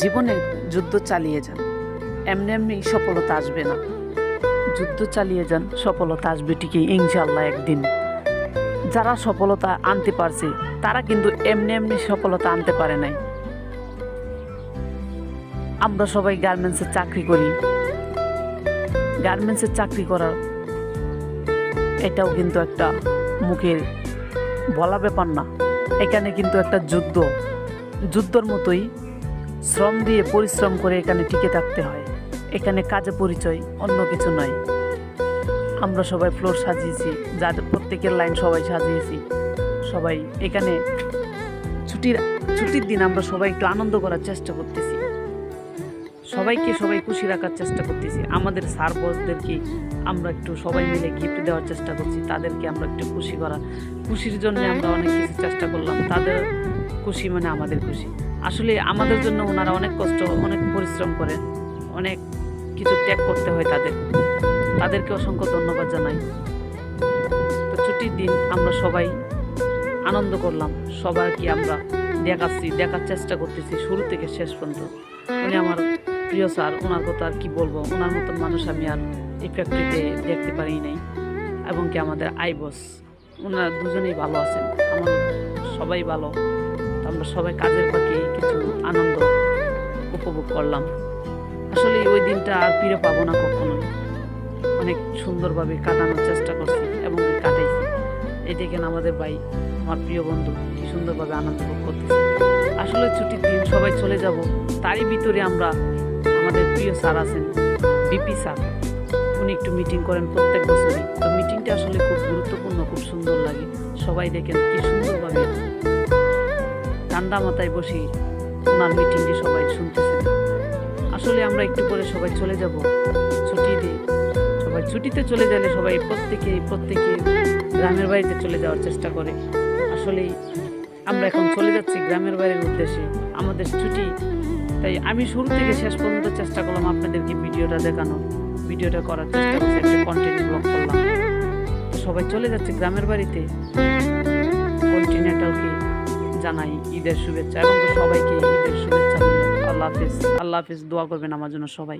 জীবনে যুদ্ধ চালিয়ে যান, এমনি এমনি সফলতা আসবে না। যুদ্ধ চালিয়ে যান, সফলতা আসবে ঠিকই ইনশাআল্লাহ একদিন। যারা সফলতা আনতে পারছে তারা কিন্তু এমনি এমনি সফলতা আনতে পারে নাই। আমরা সবাই গার্মেন্টসে চাকরি করি, গার্মেন্টসে চাকরি করার এটাও কিন্তু একটা মুখের বলা ব্যাপার না। এখানে কিন্তু একটা যুদ্ধর মতোই শ্রম দিয়ে পরিশ্রম করে এখানে টিকে থাকতে হয়। এখানে কাজে পরিচয়, অন্য কিছু নয়। আমরা সবাই ফ্লোর সাজিয়েছি, যাদের প্রত্যেকের লাইন সবাই সাজিয়েছি। সবাই এখানে ছুটির দিন আমরা সবাই একটু আনন্দ করার চেষ্টা করতেছি, সবাই খুশি রাখার চেষ্টা করতেছি। আমাদের স্যার বসদেরকে আমরা একটু সবাই মিলে গিফট দেওয়ার চেষ্টা করছি, তাদেরকে আমরা একটু খুশির জন্য আমরা অনেক কিছু চেষ্টা করলাম। তাদের খুশি মানে আমাদের খুশি। আসলে আমাদের জন্য ওনারা অনেক কষ্ট, অনেক পরিশ্রম করেন, অনেক কিছু ত্যাগ করতে হয় তাদেরকে অসংখ্য ধন্যবাদ জানাই। তো ছুটির দিন আমরা সবাই আনন্দ করলাম, সবাইকে আমরা দেখার চেষ্টা করতেছি শুরু থেকে শেষ পর্যন্ত। উনি আমার প্রিয় স্যার, ওনার কথা আর কি বলবো। ওনার মতন মানুষ আমি আর এই ফ্যাক্টরিতে দেখতে পারি নাই। এবং কি আমাদের বস, ওনারা দুজনেই ভালো আছেন, আমার সবাই ভালো। আমরা সবাই কাজের ফাঁকে কিছু আনন্দ উপভোগ করলাম। আসলে ওই দিনটা আর ফিরে পাবো না কখনো। অনেক সুন্দরভাবে কাটানোর চেষ্টা করছি এবং কাটাইছি। এই দেখেন আমাদের ভাই, আমার প্রিয় বন্ধু, কি সুন্দরভাবে আনন্দ ভোগ করতেছে। আসলে ছুটির দিন সবাই চলে যাব, তারই ভিতরে আমরা আমাদের প্রিয় স্যার আছেন, বিপি স্যার। উনি একটু মিটিং করেন প্রত্যেক বছরই। তো মিটিংটা আসলে খুব গুরুত্বপূর্ণ, খুব সুন্দর লাগে। সবাই দেখেন কি সুন্দরভাবে ঠান্ডা মাথায় বসে ওনার মিটিংটি সবাই শুনতেছেন। আসলে আমরা একটু পরে সবাই চলে যাব ছুটিতে চলে গেলে সবাই প্রত্যেকে গ্রামের বাড়িতে চলে যাওয়ার চেষ্টা করে। আসলেই আমরা এখন চলে যাচ্ছি গ্রামের বাড়ির উদ্দেশ্যে, আমাদের ছুটি। তাই আমি শুরু থেকে শেষ পর্যন্ত চেষ্টা করলাম আপনাদেরকে ভিডিওটা করার চেষ্টা করছি, একটা কন্টেন্ট ব্লগ করলাম। সবাই চলে যাচ্ছে গ্রামের বাড়িতে। কন্টিনেন্টালকে জানাই ঈদের শুভেচ্ছা এবং সবাইকে ঈদের শুভেচ্ছা। আল্লাহ হাফিজ, দোয়া করবেন আমার জন্য সবাই।